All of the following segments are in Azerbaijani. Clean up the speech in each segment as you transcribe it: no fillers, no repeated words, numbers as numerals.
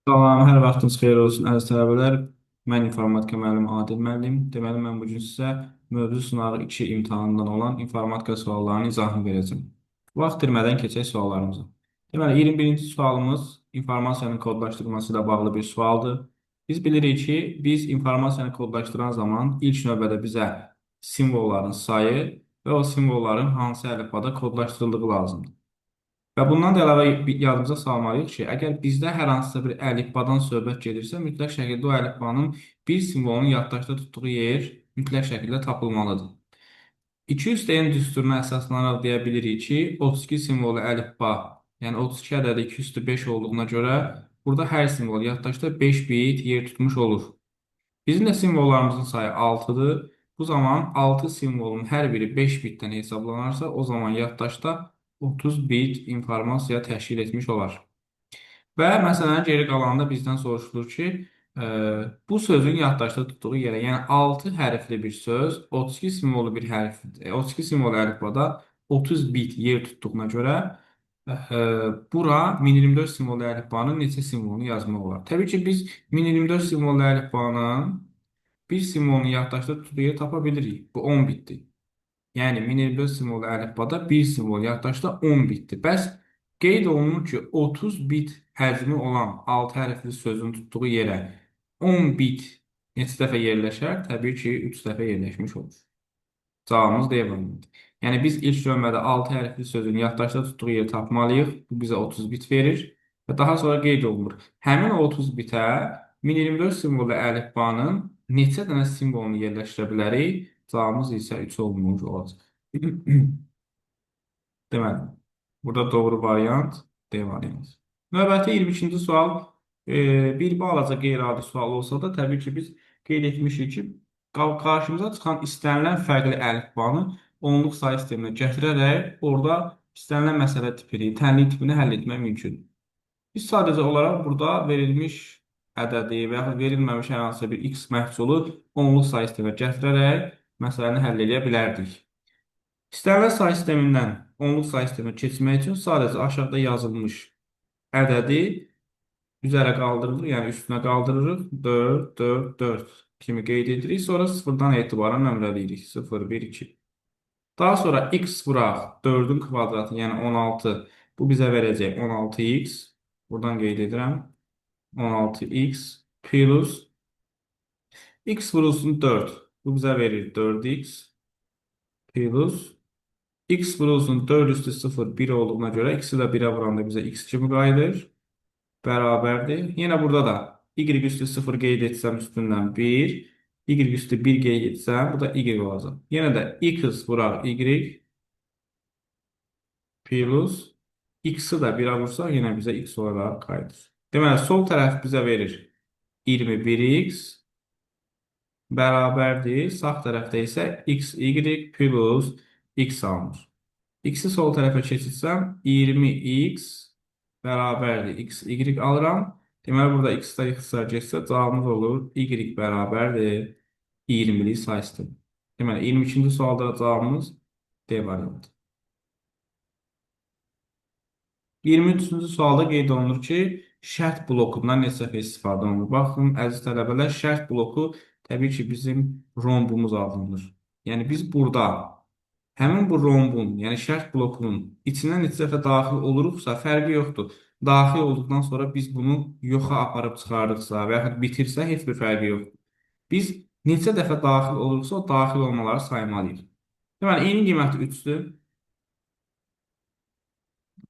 Salam, hər vaxtınız xeyir olsun, əziz tələbələr. Mən informatika müəllimi Adil müəllim. Deməli, mən bu gün sizə mövzu sınağı 2 imtahanından olan informatika suallarının izahını verəcəm. Vaxt itirmədən keçək suallarımıza. Deməli, 21-ci sualımız informasiyanın kodlaşdırılması ilə bağlı bir sualdır. Biz bilirik ki, biz informasiyanı kodlaşdıran zaman ilk növbədə bizə simvolların sayı və o simvolların hansı əlifbada kodlaşdırıldığı lazımdır. Və bundan da əlavə yadımıza salmalıyıq ki, əgər bizdə hər hansısa bir əlifbadan söhbət gedirsə, mütləq şəkildə o əlifbanın bir simvolunun yaddaşda tutduğu yer mütləq şəkildə tapılmalıdır. 200 düsturuna əsaslanaraq deyə bilirik ki, 32 simvolu əlifba, yəni 32 ədədi 205 olduğuna görə burada hər simvol yaddaşda 5 bit yer tutmuş olur. Bizim də simvollarımızın sayı 6-dır. Bu zaman 6 simvolun hər biri 5 bitdən hesablanarsa, o zaman yaddaşda 30 bit informasiya təşkil etmiş olar. Və məsələnin geri qalanında bizdən soruşulur ki, bu sözün yaddaşda tutduğu yerə, yəni 6 hərfli bir söz, 32 simvolu bir hərf, 32 simvol əlifbada 30 bit yer tutduğuna görə bura 1024 simvol əlifbanın neçə simvolunu yazmaq olar. Təbii ki, biz 1024 simvol əlifbanın bir simvolunu yaddaşda tutduğu yeri tapa bilirik. Bu 10 bitdir. Yəni 1024 simvolu əlifbada bir simvol yaddaşda 10 bitdir. Bəs qeyd olunur ki, 30 bit həcmi olan 6 hərfli sözün tutduğu yerə 10 bit neçə dəfə yerləşər? Təbii ki, 3 dəfə yerləşmiş olur. Cavabımız D variantıdır. Yəni biz ilk növbədə 6 hərfli sözün yaddaşda tutduğu yeri tapmalıyıq. Bu bizə 30 bit verir və daha sonra qeyd olunur. Həmin o 30 bitə 1024 simvolu əlifbanın neçə dənə simvolunu yerləşdirə bilərik? Cavabımız isə 3 olmuş olacaq. Deməli, burada doğru variant D variantı. Növbəti 22-ci sual bir balaca qeyri-adi sual olsa da, təbii ki, biz qeyd etmişik ki, qarşımıza çıxan istənilən fərqli əlifbanı onluq sayı sisteminə gətirərək orada istənilən məsələ tipini, tənlik tipini həll etmək mümkündür. Biz sadəcə olaraq burada verilmiş ədədi və yaxud verilməmiş hər hansısa bir x məhsulu onluq sayı sisteminə gətirərək məsələni həll edə bilərdik. İstənilən sayı sistemindən onluq sayı sisteminə keçmək üçün sadəcə aşağıda yazılmış ədədi üzərə qaldırılır, yəni üstünə qaldırırıq. 4, 4, 4 kimi qeyd edirik. Sonra sıfırdan etibarən nömrələyirik. 0, 1, 2. Daha sonra x vuraq 4-ün kvadratı, yəni 16. Bu bizə verəcək 16x. Buradan qeyd edirəm. 16x plus x vurulsun 4. Bu bizə verir 4x plus x vurulsun 4 üstü 0, 1 olduğuna görə x-i də 1-ə vuranda bizə x kimi qayıdır. Bərabərdir. Yenə burada da y üstü 0 qeyd etsəm üstündən 1, y üstü 1 qeyd etsəm, bu da y olacaq. Yenə də x vuraq y plus x-i də 1-ə vursaq, yenə bizə x olaraq qayıdır. Deməli, sol tərəf bizə verir 21x bərabərdir. Sağ tərəfdə isə xy plus x alınır. X-i sol tərəfə keçirsəm, 20x bərabərdir xy alıram. Deməli, burada x-lər ixtisar getsə, cavabımız olur y bərabərdir 20-lik sayı sistemi. Deməli, 22-ci sualda cavabımız D variantı. 23-cü sualda qeyd olunur ki, şərt blokundan neçə dəfə istifadə olunur. Baxın, əziz tələbələr, şərt bloku təbii ki, bizim rombumuz adlanır. Yəni, biz burada həmin bu rombun, yəni şərt blokunun içinə neçə dəfə daxil oluruqsa, fərqi yoxdur. Daxil olduqdan sonra biz bunu yoxa aparıb çıxardıqsa və yaxud bitirsə, heç bir fərqi yoxdur. Biz neçə dəfə daxil olursa, o daxil olmaları saymalıyıq. Deməli, eyni qiyməti 3-dür.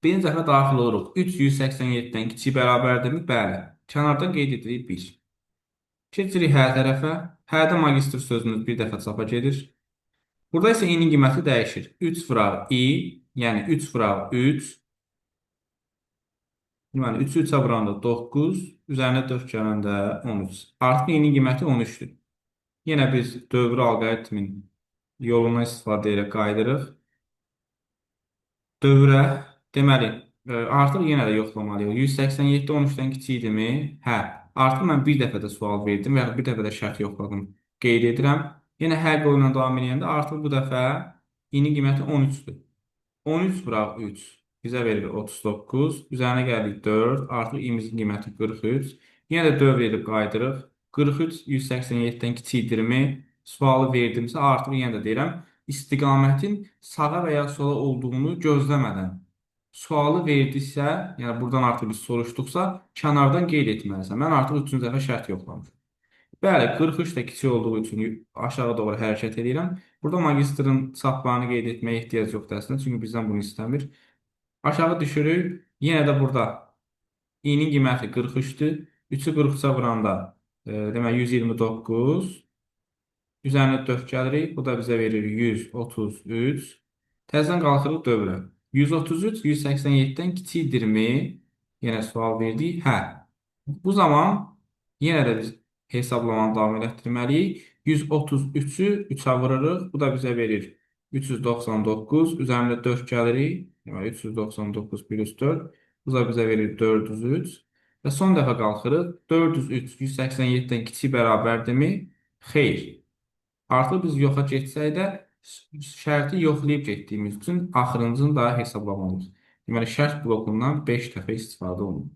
Birinci dəfə daxil oluruq. 3 187-dən kiçik bərabərdirmi? Bəli. Kənarda qeyd edirik 1. Keçirik hə tərəfə. Hədə magistr sözümüz bir dəfə çapa gedir. Burada isə eyni qiyməti dəyişir. 3 vuraq i, yəni 3 vuraq 3. Deməli, 3-ü 3-ə vuranda 9, üzərinə 4 gələndə 13. Artıq eyni qiyməti 13-dür. Yenə biz dövrü alqoritmin yolundan istifadə edərək qaydırıq. Dövrə, deməli, artıq yenə də yoxlamalıyıq. 187 13-dən kiçik idimi? Hə. Artıq mən bir dəfə də sual verdim və ya bir dəfə də şərt yoxladım. Qeyd edirəm. Yenə hər qolu ilə davam edəndə artıq bu dəfə yeni qiyməti 13-dür. 13 vuraq 3. bizə verir 39. Üzərinə gəldik 4. Artıq i-imizin qiyməti 43. Yenə də dövr edib qaydırıq. 43 187-dən kiçikdirmi? Sualı verdimsə artıq yenə də deyirəm. İstiqamətin sağa və ya sola olduğunu gözləmədən sualı verdisə, yəni buradan artıq biz soruşduqsa, kənardan qeyd etməlisən. Mən artıq 3-cü dəfə şərt yoxlamışam. Bəli, 43 də kiçik olduğu üçün aşağı doğru hərəkət edirəm. Burada magistrin çaplarını qeyd etməyə ehtiyac yoxdur əslində, çünki bizdən bunu istəmir. Aşağı düşürük. Yenə də burada i-nin qiyməti 43-dür. 3-ü 43-ə vuranda demək 129. Üzərinə 4 gəlirik. Bu da bizə verir 133. Təzədən qalxırıq dövrə. 133 187-dən kiçikdirmi? Yenə sual verdik. Hə. Bu zaman yenə də biz hesablamanı davam elətdirməliyik. 133-ü 3-ə vurırıq. Bu da bizə verir 399. Üzərində 4 gəlirik. Deməli 399 plus 4. Bu da bizə verir 403. Və son dəfə qalxırıq. 403 187-dən kiçik bərabərdirmi? Xeyr. Artıq biz yoxa getsək də şərti yoxlayıb getdiyimiz üçün axırıncını da hesablamalıyıq. Deməli, şərt blokundan 5 dəfə istifadə olunur.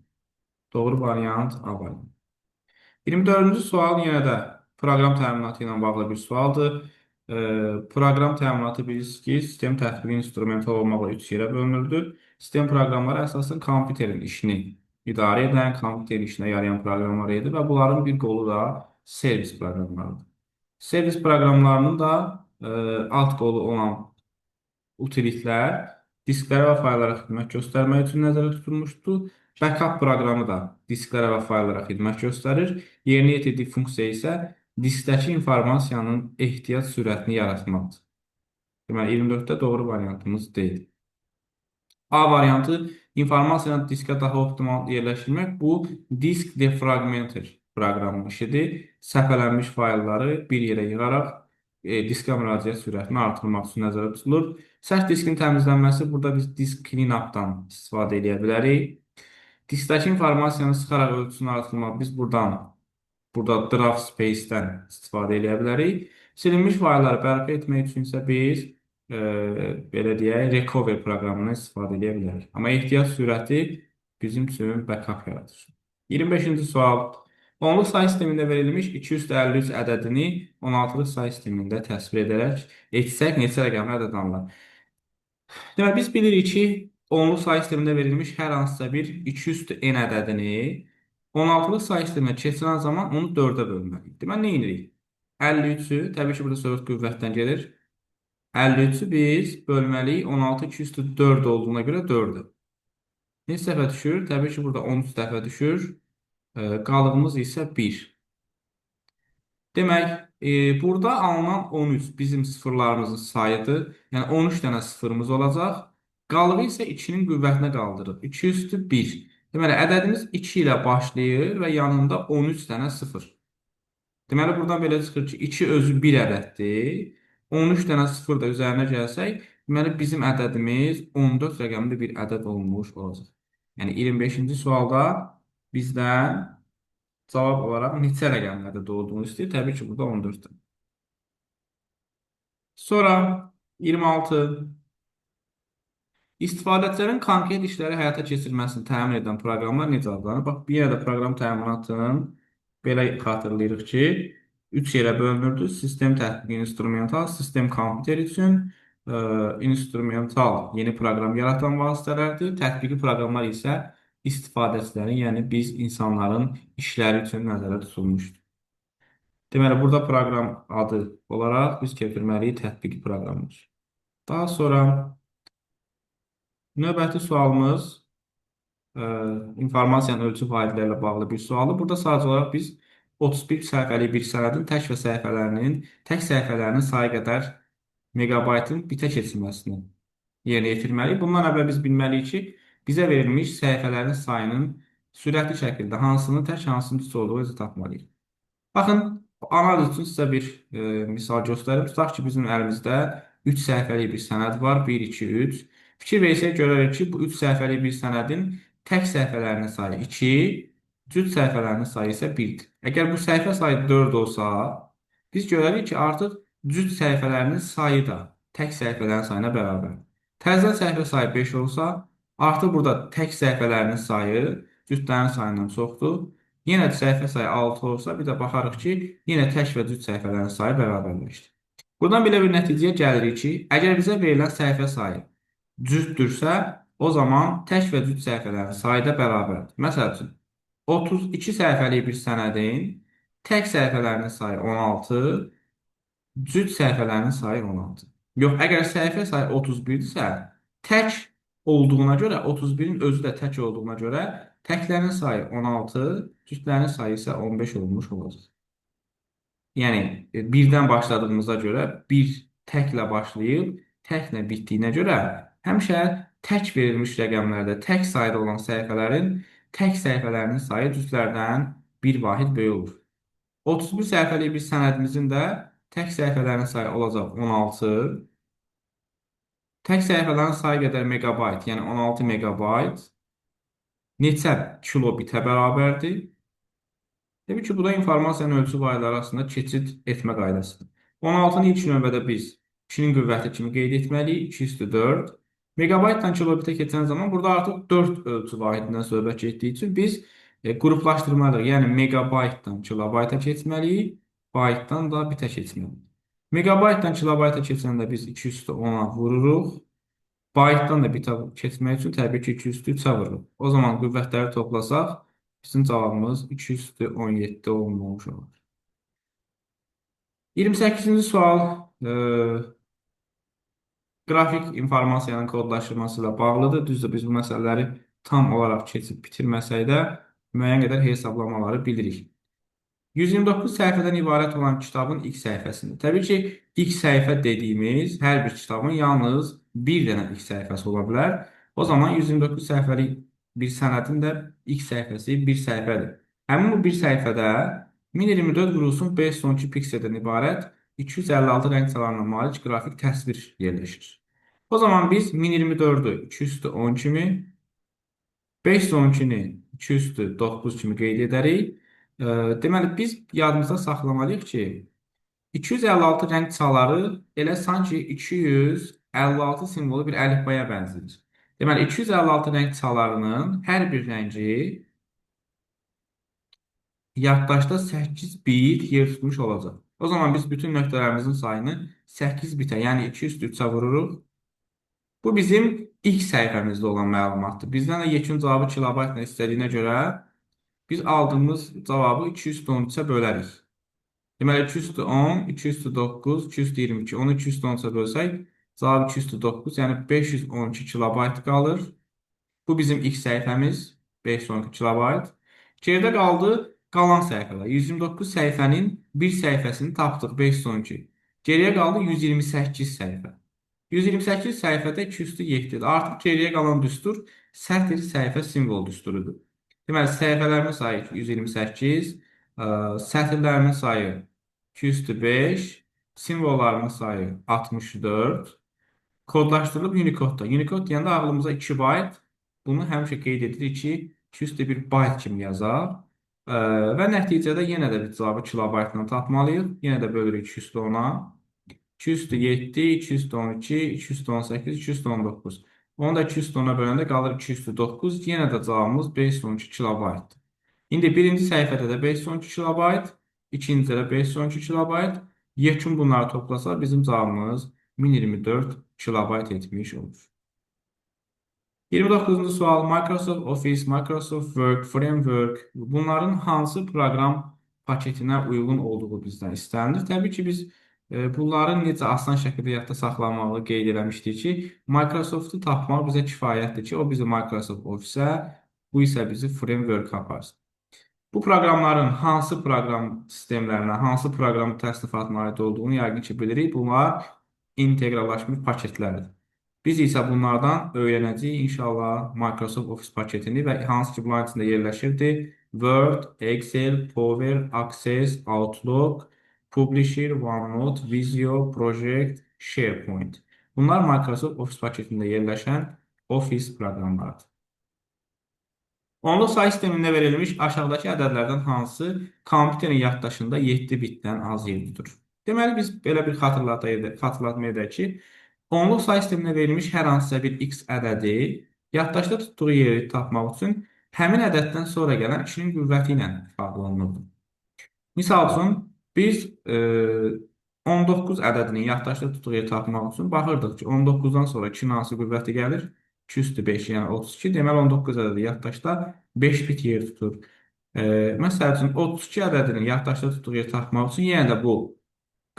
Doğru variant A variantı. 24-cü sual yenə də proqram təminatı ilə bağlı bir sualdır. Proqram təminatı bilirsiniz ki, sistem tətbiqi instrumental olmaqla 3 yerə bölünürdür. Sistem proqramları əsasən kompüterin işini idarə edən, kompüterin işinə yarayan proqramlar edir və bunların bir qolu da servis proqramlarıdır. Servis proqramlarının da alt qolu olan utilitlər disklərə və fayllara xidmət göstərmək üçün nəzərdə tutulmuşdur. Backup proqramı da disklərə və fayllara xidmət göstərir. Yerinə yetirdiyi funksiya isə diskdəki informasiyanın ehtiyac sürətini yaratmaqdır. Deməli, 24-də doğru variantımız deyil. A variantı informasiyanı diskə daha optimal yerləşdirmək. Bu disk defragmenter proqramının işidir. Səpələnmiş faylları bir yerə yığaraq diskə müraciət sürətini artırmaq üçün nəzərdə tutulur. Sərt diskin təmizlənməsi burada biz disk clean-up'dan istifadə edə bilərik. Diskdəki informasiyanı sıxaraq ölçüsünü artırmaq biz burada draft space-dən istifadə edə bilərik. Silinmiş faylları bərpa etmək üçün isə biz belə deyək, recover proqramından istifadə edə bilərik. Amma ehtiyac sürəti bizim üçün backup yaradır. 25-ci sual. Onluq say sistemində verilmiş 253 ədədini 16-lıq say sistemində təsvir edərək etsək neçə rəqəmli ədəd alınır? Deməli, biz bilirik ki, onluq say sistemində verilmiş hər hansısa bir 200-n ədədini 16-lıq say sisteminə keçirən zaman onu 4-ə bölməliyik. Deməli, nə edirik? 53-ü, təbii ki, burada söhbət qüvvətdən gedir. 53-ü biz bölməliyik 16 204 olduğuna görə 4-ə. Neçə dəfə düşür? Təbii ki, burada 13 dəfə düşür. Qalığımız isə 1. Demək, burada alınan 13 bizim sıfırlarımızın sayıdır. Yəni 13 dənə sıfırımız olacaq. Qalığı isə 2-nin qüvvətinə qaldırırıq. 2 üstü 1. Deməli, ədədimiz 2 ilə başlayır və yanında 13 dənə sıfır. Deməli, buradan belə çıxır ki, 2 özü 1 ədəddir. 13 dənə sıfır da üzərinə gəlsək, deməli, bizim ədədimiz 14 rəqəmli bir ədəd olmuş olacaq. Yəni, 25-ci sualda bizdən cavab olaraq neçə rəqəmli ədəd olduğunu istəyir. Təbii ki, burada 14-dür. Sonra 26. İstifadəçilərin konkret işləri həyata keçirilməsini təmin edən proqramlar necə adlanır? Bax, bir yerdə proqram təminatının belə xatırlayırıq ki, 3 yerə bölünürdü. Sistem tətbiqi instrumental, sistem kompüter üçün instrumental yeni proqram yaratan vasitələrdir. Tətbiqi proqramlar isə istifadəçilərin, yəni biz insanların işləri üçün nəzərdə tutulmuşdur. Deməli, burada proqram adı olaraq biz keçirməliyik tətbiqi proqramımız. Daha sonra növbəti sualımız informasiyanın ölçü vahidləri ilə bağlı bir sualdır. Burada sadəcə olaraq biz 31 səhifəlik bir sənədin tək səhifələrinin sayı qədər megabaytın bitə keçirməsini yerinə yetirməliyik. Bundan əvvəl biz bilməliyik ki, bizə verilmiş səhifələrin sayının sürətli şəkildə hansının tək, hansının cüt olduğu özü tapmalıyıq. Baxın, analiz üçün sizə bir misal göstərim. Tutaq ki, bizim əlimizdə 3 səhifəlik bir sənəd var. 1, 2, 3. Fikir versək görərək ki, bu 3 səhifəlik bir sənədin tək səhifələrinin sayı 2, cüt səhifələrinin sayı isə 1-dir. Əgər bu səhifə sayı 4 olsa, biz görərik ki, artıq cüt səhifələrinin sayı da tək səhifələrin sayına bərabərdir. Təzədən səhifə sayı 5 olsa, Artıq burada tək səhifələrinin sayı cütlərin sayından çoxdur. Yenə də səhifə sayı 6 olsa, bir də baxarıq ki, yenə tək və cüt səhifələrin sayı bərabərləşdi. Buradan belə bir nəticəyə gəlirik ki, əgər bizə verilən səhifə sayı cütdürsə, o zaman tək və cüt səhifələrin sayı da bərabərdir. Məsəl üçün, 32 səhifəlik bir sənədin tək səhifələrinin sayı 16, cüt səhifələrinin sayı 16. Yox, əgər səhifə sayı 31-dirsə, tək olduğuna görə, 31-in özü də tək olduğuna görə, təklərin sayı 16, cütlərin sayı isə 15 olmuş olacaq. Yəni, birdən başladığımıza görə, bir təklə başlayıb, təklə bitdiyinə görə, həmişə tək verilmiş rəqəmlərdə tək sayda olan səhifələrin tək səhifələrinin sayı cütlərdən bir vahid böyük olur. 31 səhifəlik bir sənədimizin də tək səhifələrin sayı olacaq 16. Tək səhifələrin sayı qədər megabayt, yəni 16 megabayt neçə kilobitə bərabərdir? Təbii ki, bu da informasiyanın ölçü vahidləri arasında keçid etmə qaydasıdır. 16-nı ilk növbədə biz 2-nin qüvvəti kimi qeyd etməliyik. 2 üstü 4. Megabaytdan kilobitə keçən zaman burada artıq 4 ölçü vahidindən söhbət getdiyi üçün biz qruplaşdırmalıyıq. Yəni megabaytdan kilobayta keçməliyik, baytdan da bitə keçməliyik. Megabaytdan kilobayta keçəndə biz 2 üstü 10-a vururuq. Baytdan da bitə keçmək üçün təbii ki, 2 üstü 3-ə vururuq. O zaman qüvvətləri toplasaq, bizim cavabımız 2 üstü 17 olmuş olur. 28-ci sual qrafik informasiyanın kodlaşdırması ilə bağlıdır. Düzdür, biz bu məsələləri tam olaraq keçib bitirməsək də müəyyən qədər hesablamaları bilirik. 129 səhifədən ibarət olan kitabın ilk səhifəsində. Təbii ki, ilk səhifə dediyimiz hər bir kitabın yalnız bir dənə ilk səhifəsi ola bilər. O zaman 129 səhifəlik bir sənədin də ilk səhifəsi bir səhifədir. Həmin bu bir səhifədə 1024 vurulsun 512 pikseldən ibarət 256 rəng çalarına malik qrafik təsvir yerləşir. O zaman biz 1024-ü 2 üstü 10 kimi, 512-ni 2 üstü 9 kimi qeyd edərik. Deməli, biz yadımızda saxlamalıyıq ki, 256 rəng çaları elə sanki 256 simvolu bir əlifbaya bənzəyir. Deməli, 256 rəng çalarının hər bir rəngi yaddaşda 8 bit yer tutmuş olacaq. O zaman biz bütün nöqtələrimizin sayını 8 bitə, yəni 2 üstü 3-ə vururuq. Bu bizim ilk səhifəmizdə olan məlumatdır. Bizdən də yekun cavabı kilobaytla istədiyinə görə biz aldığımız cavabı 213-ə bölərik. Deməli, 2 üstü 10, 2 üstü 9, 2 üstü 22. Onu 2 üstü 13-ə bölsək, cavab 2 üstü 9, yəni 512 kilobayt qalır. Bu bizim ilk səhifəmiz, 512 kilobayt. Geridə qaldı qalan səhifələr. 129 səhifənin bir səhifəsini tapdıq, 512. Geriyə qaldı 128 səhifə. 128 səhifədə 2 üstü 7-dir. Artıq geriyə qalan düstur sətr səhifə simvol düsturudur. Deməli, səhifələrimin sayı 128, sətirlərimin sayı 2 üstü 5, simvollarımın sayı 64, kodlaşdırılıb Unicode-da. Unicode deyəndə ağlımıza 2 bayt, bunu həmişə qeyd edirik ki, 2 üstü 1 bayt kimi yazar və nəticədə yenə də bir cavabı kilobaytla tapmalıyıq. Yenə də bölürük 2 üstü 10-a. 2 üstü 7, 2 üstü 12, 2 üstü 18, 2 üstü 19. Onu da 2 üstü 10-a böləndə qalır 2 üstü 9. Yenə də cavabımız 512 kilobaytdır. İndi birinci səhifədə də 512 kilobayt, ikincidə də 512 kilobayt. Yekun bunları toplasaq bizim cavabımız 1024 kilobayt etmiş olur. 29-cu sual Microsoft Office, Microsoft Word, Framework bunların hansı proqram paketinə uyğun olduğu bizdən istənilir. Təbii ki, biz bunların necə asan şəkildə yadda saxlamağı qeyd eləmişdik ki, Microsoft-u tapmaq bizə kifayətdir ki, o bizi Microsoft Office-ə, bu isə bizi Framework aparsın. Bu proqramların hansı proqram sistemlərinə, hansı proqram təsnifatına aid olduğunu yəqin ki, bilirik. Bunlar inteqrallaşmış paketlərdir. Biz isə bunlardan öyrənəcəyik inşallah Microsoft Office paketini və hansı ki, bunların içində yerləşirdi. Word, Excel, Power, Access, Outlook, Publisher, OneNote, Visio, Project, SharePoint. Bunlar Microsoft Office paketində yerləşən Office proqramlardır. Onluq say sistemində verilmiş aşağıdakı ədədlərdən hansı kompüterin yaddaşında 7 bitdən az yer tutur? Deməli, biz belə bir xatırlatma edək ki, onluq say sisteminə verilmiş hər hansısa bir x ədədi Yaddaşda tutduğu yeri tapmaq üçün həmin ədəddən sonra gələn ikinin qüvvəti ilə ifadə. Misal üçün, biz 19 ədədinin yaddaşda tutduğu yeri tapmaq üçün baxırdıq ki, 19-dan sonra 2-nin hansı qüvvəti gəlir? 2 üstü 5, yəni 32. Deməli, 19 ədədi yaddaşda 5 bit yer tutur. Məsəl üçün, 32 ədədinin yaddaşda tutduğu yeri tapmaq üçün yenə də bu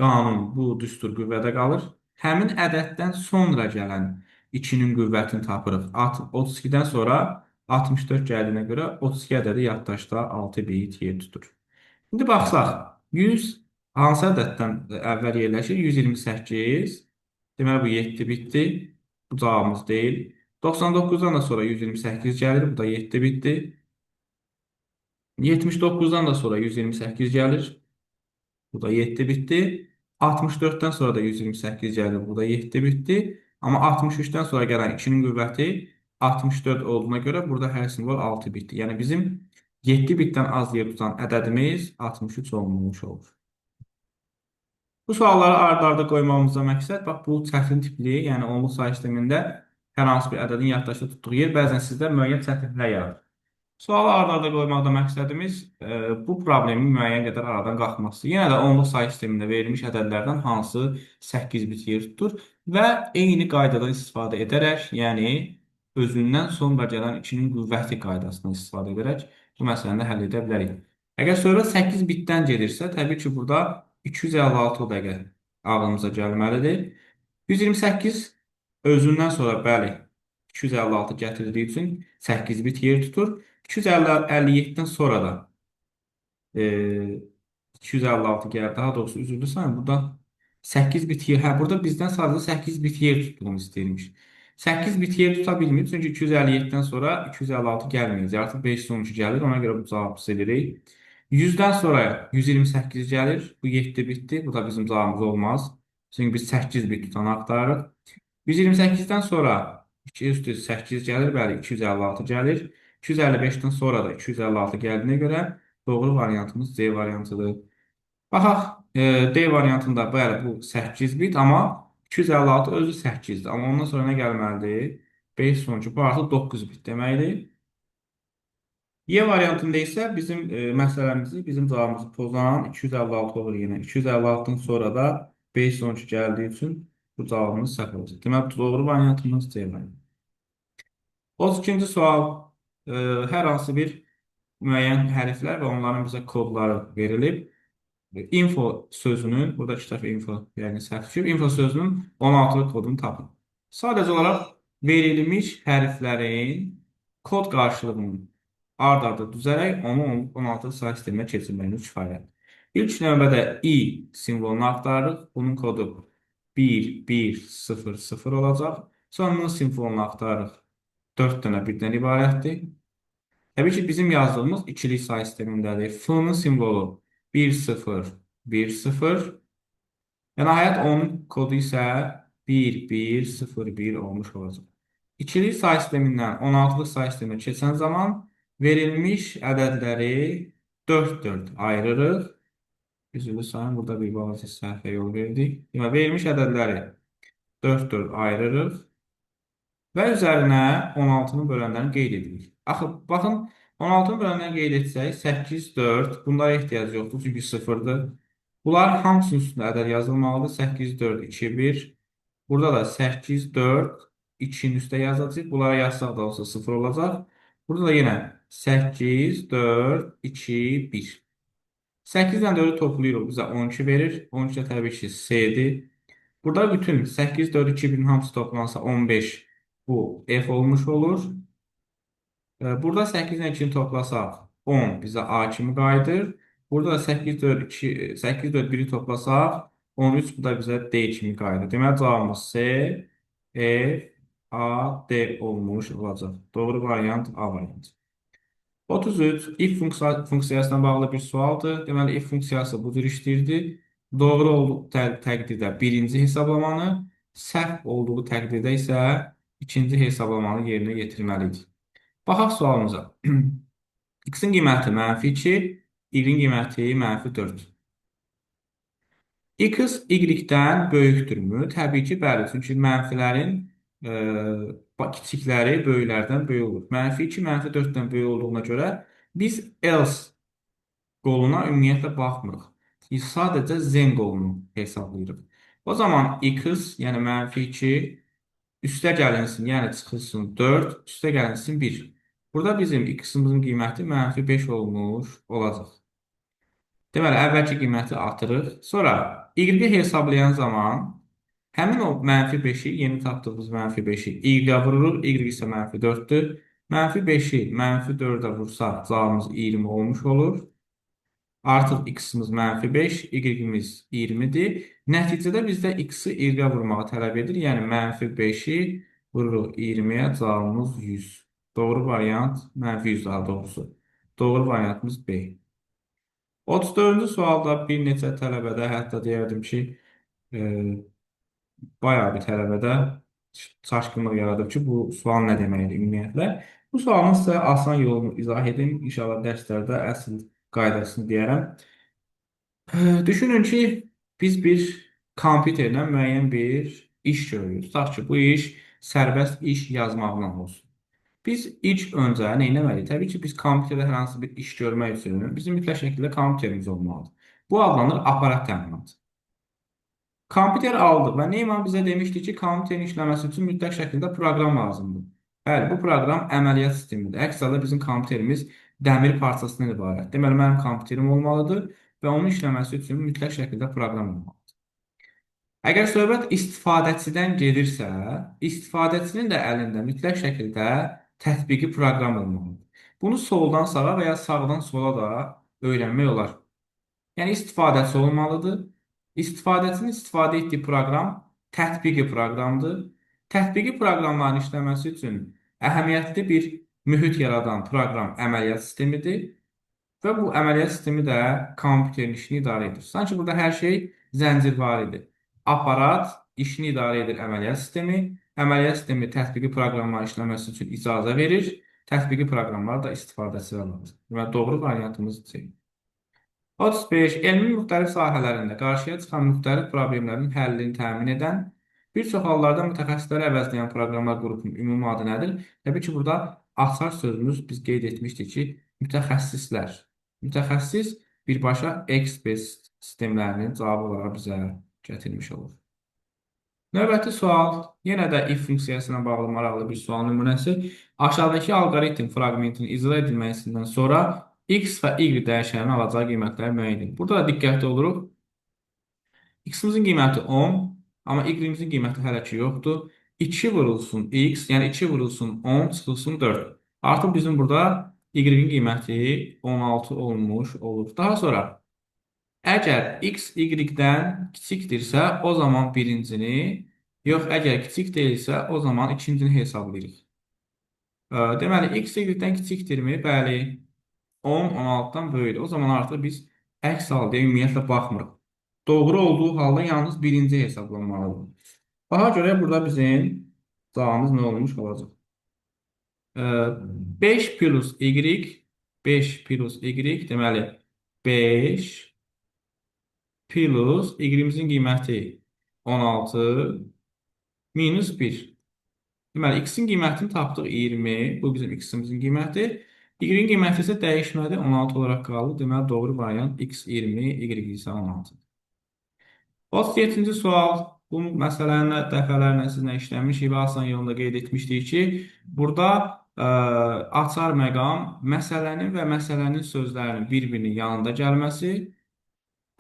qanun, bu düstur qüvvədə qalır. Həmin ədəddən sonra gələn 2-nin qüvvətini tapırıq. 32-dən sonra 64 gəldiyinə görə 32 ədədi yaddaşda 6 bit yer tutur. İndi baxsaq, 100 hansı ədəddən əvvəl yerləşir? 128. Deməli, bu 7 bitdir. Bu cavabımız deyil. 99-dan da sonra 128 gəlir. Bu da 7 bitdir. 79-dan da sonra 128 gəlir. Bu da 7 bitdi. 64-dən sonra da 128 gəlir. Bu da 7 bitdi. Amma 63-dən sonra gələn 2-nin qüvvəti 64 olduğuna görə burada hər simvol 6 bitdi. Yəni bizim 7 bitdən az yer tutan ədədimiz 63 olmuş olur. Bu sualları ard-arda qoymamızda məqsəd, bax bu çətin tipli, yəni onluq sayı sistemində hər hansı bir ədədin yaddaşda tutduğu yer bəzən sizdə müəyyən çətinliklər yaradır. Sualı ard-arda qoymaqda məqsədimiz bu problemin müəyyən qədər aradan qalxması. Yenə də onluq sayı sistemində verilmiş ədədlərdən hansı 8 bit yer tutur və eyni qaydadan istifadə edərək, yəni özündən sonra gələn 2-nin qüvvəti qaydasından istifadə edərək bu məsələni həll edə bilərik. Əgər söhbət 8 bitdən gedirsə, təbii ki, burada 256 dəqiqə ağlımıza gəlməlidir. 128 özündən sonra, bəli, 256 gətirdiyi üçün 8 bit yer tutur. 257-dən sonra da 256 gəlir. Daha doğrusu üzrlü sayın. Burada 8 bit yer. Hə, burada bizdən sadəcə 8 bit yer tutduğunu istəyirmiş. 8 bit yer tuta bilmir. Çünki 257-dən sonra 256 gəlməyəcək. Artıq 5 sonucu gəlir. Ona görə bu cavabı edirik. 100-dən sonra 128 gəlir. Bu 7 bitdir. Bu da bizim cavabımız olmaz. Çünki biz 8 bit tutanı axtarırıq. 128-dən sonra 2 üstü 8 gəlir. Bəli, 256 gəlir. 255-dən sonra da 256 gəldiyinə görə doğru variantımız C variantıdır. Baxaq, D variantında bəli bu 8 bit, amma 256 özü 8-dir. Amma ondan sonra nə gəlməlidir? 5 sonucu bu artıq 9 bit deməkdir. Y variantında isə bizim məsələmizi, bizim cavabımızı pozan 256 olur yenə. 256-dan sonra da 5 sonucu gəldiyi üçün bu cavabımız səhv olacaq. Deməli, doğru variantımız C variantı. 32-ci sual. Hər hansı bir müəyyən hərflər və onların bizə kodları verilib. Info sözünün, burada iki dəfə info, yəni səhv düşüb, info sözünün 16-lıq kodunu tapın. Sadəcə olaraq verilmiş hərflərin kod qarşılığını ard-arda düzərək onu 16 sayı sisteminə keçirməyimiz kifayətdir. İlk növbədə I simvolunu axtarırıq. Bunun kodu 1, 1, 0, 0 olacaq. Sonra N simvolunu axtarırıq. 4 dənə birdən ibarətdir. Təbii ki, bizim yazdığımız ikilik sayı sistemindədir. F-nın simvolu 1, 0, 1, 0. Və nəhayət onun kodu isə 1, 1, 0, 1 olmuş olacaq. İkilik sayı sistemindən 16-lıq sayı sisteminə keçən zaman verilmiş ədədləri 4-4 ayırırıq. Üzülü sayın, burada bir balaca səhvə yol verdik. Yəni, verilmiş ədədləri 4-4 ayırırıq. Və üzərinə 16-nın bölənlərini qeyd edirik. Axı, baxın, 16-nın bölənlərini qeyd etsək, 8, 4, bunlara ehtiyac yoxdur, çünki 0-dır. Bunlar hamısının üstündə ədəd yazılmalıdır. 8, 4, 2, 1. Burada da 8, 4, 2-nin üstə yazacaq. Bunlara yazsaq da olsa 0 olacaq. Burada da yenə 8, 4, 2, 1. 8 ilə 4-ü toplayırıq, bizə 12 verir. 12 də təbii ki, C-dir. Burada bütün 8, 4, 2, 1-in hamısı toplansa 15. Bu F olmuş olur. Burada 8 ilə 2-ni toplasaq 10 bizə A kimi qayıdır. Burada da 8, 4, 2, 8, 4, 1-i toplasaq 13 bu da bizə D kimi qayıdır. Deməli, cavabımız C, F, A, D olmuş olacaq. Doğru variant A variantı. 33. If funksiyasına bağlı bir sualdır. Deməli, if funksiyası bu cür işləyirdi. Doğru olduğu təqdirdə birinci hesablamanı, səhv olduğu təqdirdə isə ikinci hesablamanı yerinə yetirməlidir. Baxaq sualımıza. X-in qiyməti -2, Y-in qiyməti -4. X Y-dən böyükdürmü? Təbii ki, bəli. Çünki mənfilərin kiçikləri böyüklərdən böyük olur. -2 -4-dən böyük olduğuna görə biz else qoluna ümumiyyətlə baxmırıq. Biz sadəcə then qolunu hesablayırıq. O zaman x, yəni -2 üstə gəlinsin, yəni çıxılsın 4, üstə gəlinsin 1. Burada bizim x-imizin qiyməti -5 olmuş olacaq. Deməli, əvvəlki qiyməti atırıq. Sonra y-i hesablayan zaman həmin o -5-i, yeni tapdığımız -5-i y-ə vururuq. Y isə -4-dür. -5-i -4-ə vursaq cavabımız 20 olmuş olur. Artıq x-imiz -5, y-imiz 20-dir. Nəticədə bizdə x-i y-ə vurmağı tələb edir. Yəni -5-i vururuq 20-yə, cavabımız 100. Doğru variant -100 daha doğrusu. Doğru variantımız B. 34-cü sualda bir neçə tələbədə, hətta deyərdim ki, e, bayağı bir tələbədə çaşqınlıq yaradıb ki, bu sual nə deməkdir ümumiyyətlə. Bu sualın sizə asan yolunu izah edim. İnşallah dərslərdə əsl qaydasını deyərəm. Düşünün ki, biz bir kompüterlə müəyyən bir iş görürük. Tutaq ki, bu iş sərbəst iş yazmaqla olsun. Biz ilk öncə nə etməliyik? Təbii ki, biz kompüterdə hər hansı bir iş görmək üçün bizim mütləq şəkildə kompüterimiz olmalıdır. Bu adlanır aparat təminatı. Kompüter aldıq və Neyman bizə demişdi ki, kompüterin işləməsi üçün mütləq şəkildə proqram lazımdır. Bəli, bu proqram əməliyyat sistemidir. Əks halda bizim kompüterimiz dəmir parçasından ibarət. Deməli, mənim kompüterim olmalıdır və onun işləməsi üçün mütləq şəkildə proqram olmalıdır. Əgər söhbət istifadəçidən gedirsə, istifadəçinin də əlində mütləq şəkildə tətbiqi proqram olmalıdır. Bunu soldan sağa və ya sağdan sola da öyrənmək olar. Yəni istifadəçi olmalıdır. İstifadəçinin istifadə etdiyi proqram tətbiqi proqramdır. Tətbiqi proqramların işləməsi üçün əhəmiyyətli bir mühit yaradan proqram əməliyyat sistemidir. Və bu əməliyyat sistemi də kompüterin işini idarə edir. Sanki burada hər şey zəncirvaridir. Aparat işini idarə edir əməliyyat sistemi. Əməliyyat sistemi tətbiqi proqramların işləməsi üçün icazə verir. Tətbiqi proqramlar da istifadəçi alınır. Və doğru variantımız C. 35. Elmin müxtəlif sahələrində qarşıya çıxan müxtəlif problemlərin həllini təmin edən, bir çox hallarda mütəxəssisləri əvəzləyən proqramlar qrupunun ümumi adı nədir? Təbii ki, burada açar sözümüz biz qeyd etmişdik ki, mütəxəssislər. Mütəxəssis birbaşa expert sistemlərinin cavabı olaraq bizə gətirmiş olur. Növbəti sual, yenə də if funksiyasına bağlı maraqlı bir sual nümunəsi. Aşağıdakı alqoritm fraqmentinin icra edilməsindən sonra x və y dəyişəninin alacağı qiymətləri müəyyən edin. Burada da diqqətli oluruq. X-imizin qiyməti 10, amma y-imizin qiyməti hələ ki yoxdur. 2 vurulsun x, yəni 2 vurulsun 10, çıxılsın 4. Artıq bizim burada y-in qiyməti 16 olmuş olur. Daha sonra, əgər x y-dən kiçikdirsə, o zaman birincini, yox, əgər kiçik deyilsə, o zaman ikincini hesablayırıq. Deməli, x y-dən kiçikdirmi? Bəli. 10, 16-dan böyükdür. O zaman artıq biz əks halda ümumiyyətlə baxmırıq. Doğru olduğu halda yalnız birinci hesablanmalıdır. Daha görə burada bizim cavabımız nə olmuş olacaq? 5 plus y, 5 plus y, deməli 5 plus y-imizin qiyməti 16 minus 1. Deməli, x-in qiymətini tapdıq 20, bu bizim x-imizin qiyməti. Y-in qiyməti isə dəyişmədi, 16 olaraq qaldı. Deməli, doğru variant x 20, y isə 16. 37-ci sual. Bu məsələni dəfələrlə sizinlə işləmişik və asan yolunda qeyd etmişdik ki, burada açar məqam məsələnin və məsələnin sözlərinin bir-birinin yanında gəlməsi,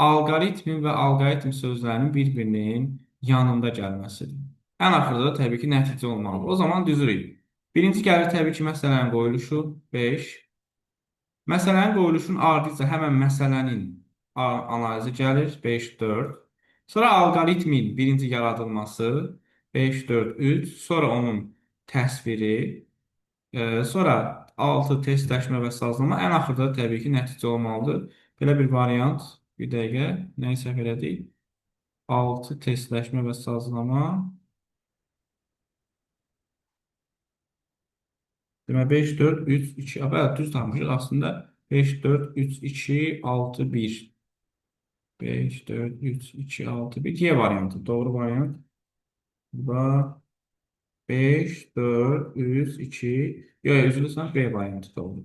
alqoritmin və alqoritm sözlərinin bir-birinin yanında gəlməsidir. Ən axırda da təbii ki, nəticə olmalıdır. O zaman düzürük. Birinci gəlir təbii ki, məsələnin qoyuluşu 5. Məsələnin qoyuluşunun ardınca həmən məsələnin analizi gəlir 5, 4. Sonra alqoritmin birinci yaradılması 5, 4, 3. Sonra onun təsviri. Sonra 6 testləşmə və sazlama. Ən axırda da təbii ki, nəticə olmalıdır. Belə bir variant. Bir dəqiqə. Nəyi səhv elədik? 6 testləşmə və sazlama. Demək 5, 4, 3, 2. Bəli, düz tapmışıq aslında. 5, 4, 3, 2, 6, 1. 5, 4, 3, 2, 6, 1. Y variantı. Doğru variant. Bu da 5, 4, 3, 2. Yox, üzülürsən B variantı da olur.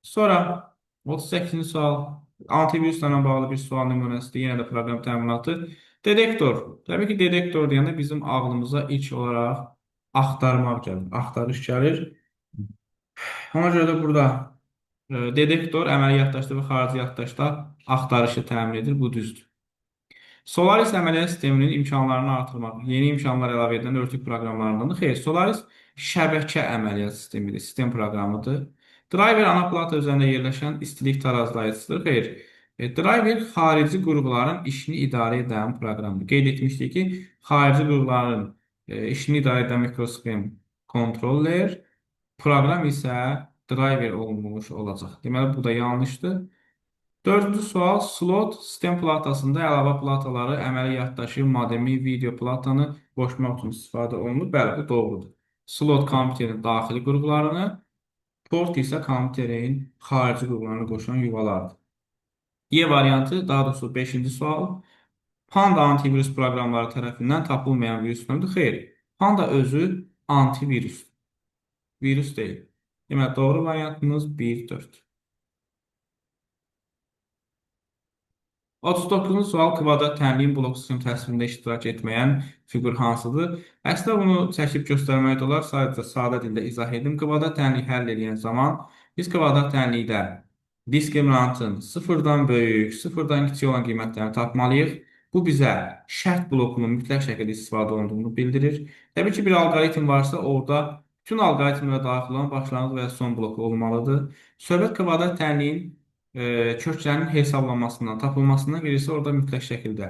Sonra 38-ci sual. Antiviruslarla bağlı bir sual nümunəsidir. Yenə də proqram təminatı. Detektor. Təbii ki, detektor deyəndə bizim ağlımıza ilk olaraq axtarmaq gəlir. Axtarış gəlir. Ona görə də burada detektor əməli yaddaşda və xarici yaddaşda axtarışı təmin edir. Bu düzdür. Solaris əməliyyat sisteminin imkanlarını artırmaq, yeni imkanlar əlavə edən örtük proqramlarındandır. Xeyr, Solaris şəbəkə əməliyyat sistemidir, sistem proqramıdır. Driver ana plata üzərində yerləşən istilik tarazlayıcısıdır. Xeyr, driver xarici qurğuların işini idarə edən proqramdır. Qeyd etmişdik ki, xarici qurğuların işini idarə edən mikrosxem kontroller, proqram isə driver olmuş olacaq. Deməli, bu da yanlışdır. Dördüncü sual, slot sistem platasında əlavə plataları, əməli yaddaşı, modemi, video platanı qoşmaq üçün istifadə olunur. Bəli, bu doğrudur. Slot kompüterin daxili qurğularını, port isə kompüterin xarici qurğularını qoşan yuvalardır. Y variantı, daha doğrusu 5-ci sual. Panda antivirus proqramları tərəfindən tapılmayan virus növüdür. Xeyr, Panda özü antivirus, virus deyil. Deməli, doğru variantımız 1, 4. 39-cu sual kvadrat tənliyin blok sistem təsvirində iştirak etməyən fiqur hansıdır? Əslində bunu çəkib göstərmək də olar. Sadəcə sadə dildə izah edim. Kvadrat tənliyi həll edən zaman biz kvadrat tənlikdə diskriminantın sıfırdan böyük, sıfırdan kiçik olan qiymətlərini tapmalıyıq. Bu bizə şərt blokunun mütləq şəkildə istifadə olunduğunu bildirir. Təbii ki, bir alqoritm varsa, orada bütün alqoritmlərə daxil olan başlanğıc və son bloku olmalıdır. Söhbət kvadrat tənliyin köklərin hesablanmasından, tapılmasından verirsə, orada mütləq şəkildə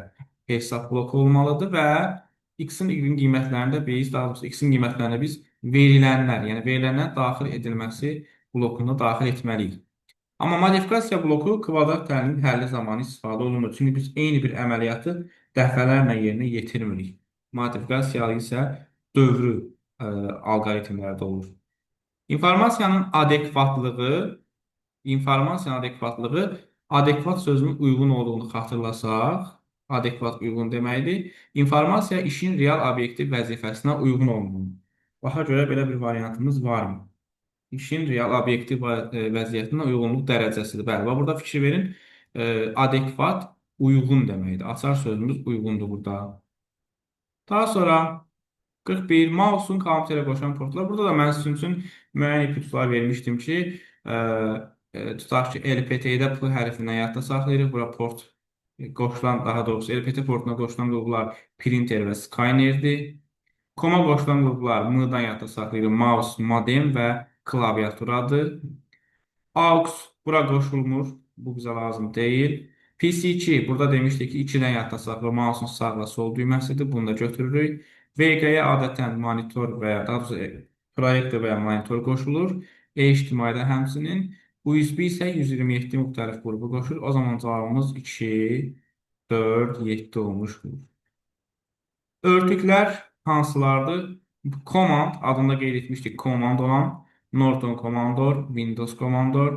hesab bloku olmalıdır və x-in, y-in qiymətlərində biz, daha doğrusu x-in qiymətlərində biz verilənlər, yəni verilənlər daxil edilməsi blokunda daxil etməliyik. Amma modifikasiya bloku kvadrat tənliyin həlli zamanı istifadə olunur. Çünki biz eyni bir əməliyyatı dəfələrlə yerinə yetirmirik. Modifikasiyalı isə dövrü alqoritmlərdə olur. İnformasiyanın adekvatlığı, adekvat sözünün uyğun olduğunu xatırlasaq, adekvat uyğun deməkdir. İnformasiya işin real obyektiv vəzifəsinə uyğun olmalıdır. Baxa görə belə bir variantımız varmı? İşin real obyektiv vəziyyətinə uyğunluq dərəcəsidir. Bəli, və burada fikir verin, adekvat uyğun deməkdir. Açar sözümüz uyğundur burada. Daha sonra 41. Mouse'un kompüterə qoşan portlar. Burada da mən sizin üçün müəyyən ipuçlar vermişdim ki, tutaq ki, LPT-də P hərfindən yadda saxlayırıq. Bura port qoşulan, daha doğrusu LPT portuna qoşulan qurğular printer və scannerdir. Koma qoşulan qurğular M-dan yadda saxlayırıq. Mouse, modem və klaviaturadır. AUX bura qoşulmur. Bu bizə lazım deyil. PC2 burada demişdik ki 2-dən yadda saxlayır. Mouse'un sağ və sol düyməsidir. Bunu da götürürük. VG-yə adətən monitor və ya daha doğrusu proyektor və ya monitor qoşulur. HDMI-də həmçinin. USB isə 127 müxtəlif qrupu qoşulur. O zaman cavabımız 2, 4, 7 olmuşdur. Örtüklər hansılardır? Command adında qeyd etmişdik. Command olan Norton Commodore, Windows Commodore,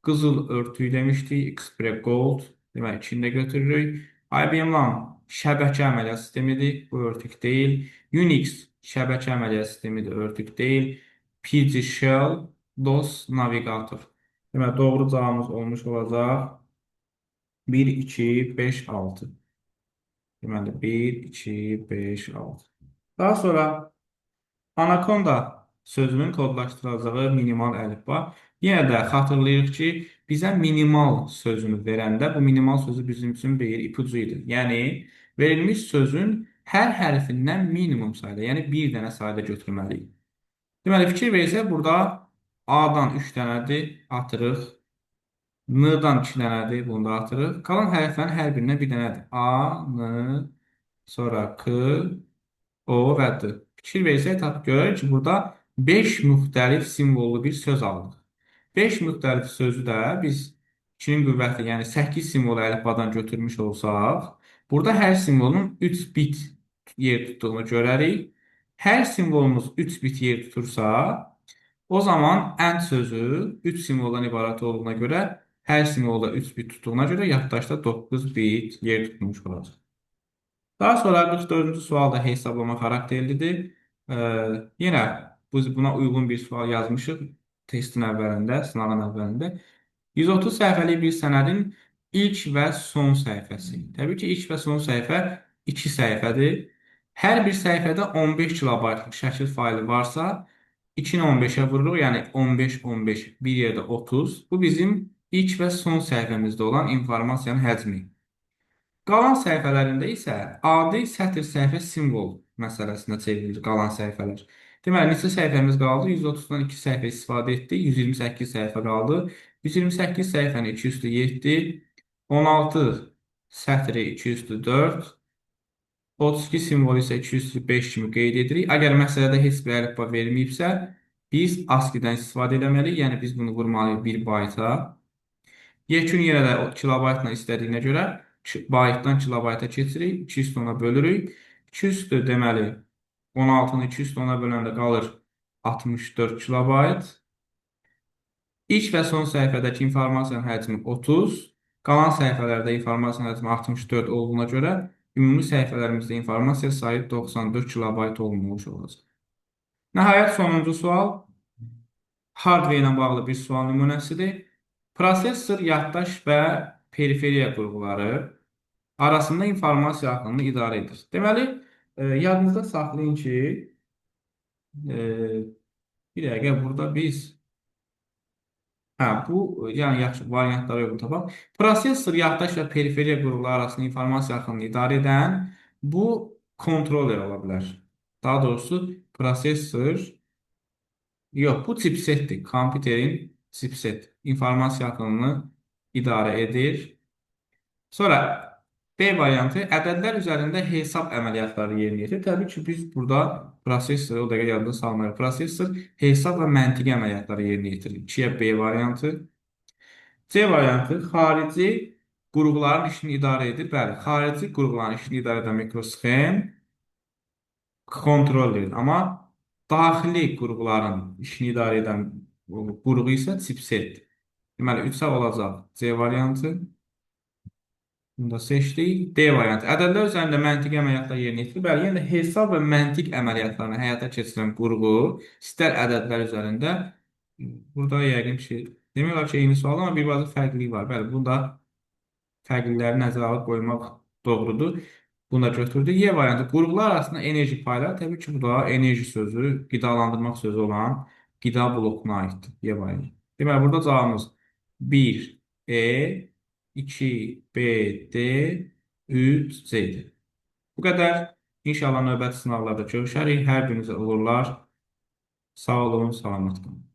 qızıl örtüyü demişdik. Xpre Gold. Demək, içində götürürük. IBM LAN şəbəkə əməliyyat sistemidir. Bu örtük deyil. Unix şəbəkə əməliyyat sistemidir. Örtük deyil. PG Shell, DOS navigator. Demək, doğru cavabımız olmuş olacaq. 1, 2, 5, 6. Deməli, 1, 2, 5, 6. Daha sonra Anaconda sözünün kodlaşdıracağı minimal əlifba. Yenə də xatırlayırıq ki, bizə minimal sözünü verəndə bu minimal sözü bizim üçün bir ipucu idi. Yəni, verilmiş sözün hər hərfindən minimum sayda, yəni bir dənə sayda götürməliyik. Deməli, fikir versək, burada A-dan 3 dənədir, atırıq. N-dan 2 dənədir, bunu da atırıq. Qalan hərflərin hər birindən bir dənədir. A, N, sonra K, O və D. Fikir versək, görürük ki, burada 5 müxtəlif simvollu bir söz aldıq. 5 müxtəlif sözü də biz 2-nin qüvvəti, yəni 8 simvolu əlifbadan götürmüş olsaq, burada hər simvolun 3 bit yer tutduğunu görərik. Hər simvolumuz 3 bit yer tutursa, o zaman and sözü 3 simvoldan ibarət olduğuna görə, hər simvolda 3 bit tutduğuna görə yaddaşda 9 bit yer tutmuş olacaq. Daha sonra 44-cü sual da hesablama xarakterlidir. Ee, Yenə buna uyğun bir sual yazmışıq testin əvvəlində, sınavın əvvəlində. 130 səhifəlik bir sənədin ilk və son səhifəsi. Təbii ki, ilk və son səhifə 2 səhifədir. Hər bir səhifədə 15 kilobaytlıq şəkil faylı varsa, 2-ni 15-ə vururuq, yəni 15, 15, bir yerdə 30. Bu bizim ilk və son səhifəmizdə olan informasiyanın həcmi. Qalan səhifələrində isə adi sətr səhifə simvol məsələsinə çevrilir qalan səhifələr. Deməli, neçə səhifəmiz qaldı? 130-dan 2 səhifə istifadə etdik. 128 səhifə qaldı. 128 səhifəni 2 üstü 7, 16 sətri 2 üstü 4, 32 simvolu isə 2 üstü 5 kimi qeyd edirik. Əgər məsələdə heç bir əlifba verməyibsə, biz ASCII-dən istifadə etməliyik. Yəni, biz bunu vurmalıyıq 1 bayta. Yekun yenə də kilobaytla istədiyinə görə baytdan kilobayta keçirik. 2 üstü ona bölürük. 2 üstü deməli 16-nı 2 üstü ona böləndə qalır 64 kilobayt. İlk və son səhifədəki informasiyanın həcmi 30. Qalan səhifələrdə informasiyanın həcmi 64 olduğuna görə ümumi səhifələrimizdə informasiya sayı 94 kilobayt olmuş olacaq. Nəhayət sonuncu sual hardware ilə bağlı bir sual nümunəsidir. Prosesor, yaddaş və periferiya qurğuları arasında informasiya axınını idarə edir. Deməli, yadınızda saxlayın ki, e, bir dəqiqə burada biz bu yəni yaxşı variantları yox tapaq. Prosesor, yaddaş və periferiya qurğuları arasında informasiya axınını idarə edən bu kontroller ola bilər. Daha doğrusu prosesor yox, bu chipsetdir. Kompüterin chipset informasiya axınını idarə edir. Sonra B variantı ədədlər üzərində hesab əməliyyatları yerinə yetirir. Təbii ki, biz burada prosesoru o dəqiqə yadda salmalıyıq. Prosesor hesab və məntiqi əməliyyatları yerinə yetirir. 2-yə B variantı. C variantı xarici qurğuların işini idarə edir. Bəli, xarici qurğuların işini idarə edən mikrosxem kontrollerdir. Amma daxili qurğuların işini idarə edən qurğu isə chipsetdir. Deməli, 3 sağ olacaq C variantı. Bunu da seçdik. D variantı. Ədədlər üzərində məntiqi əməliyyatlar yerinə yetirir. Bəli, yəni hesab və məntiq əməliyyatlarını həyata keçirən qurğu istər ədədlər üzərində burada yəqin ki, demək olar ki, eyni sual, amma bir bazı fərqlilik var. Bəli, bunda fərqlilikləri nəzərə alıb qoymaq doğrudur. Bunu da götürdük. Y variantı. Qurğular arasında enerji payları. Təbii ki, bu da enerji sözü, qidalandırmaq sözü olan qida blokuna aiddir. Y variantı. Deməli, burada cavabımız 1 E, 2 B, D, 3 C-dir. Bu qədər. İnşallah növbəti sınavlarda görüşərik. Hər birinizə uğurlar. Sağ olun, salamat qalın.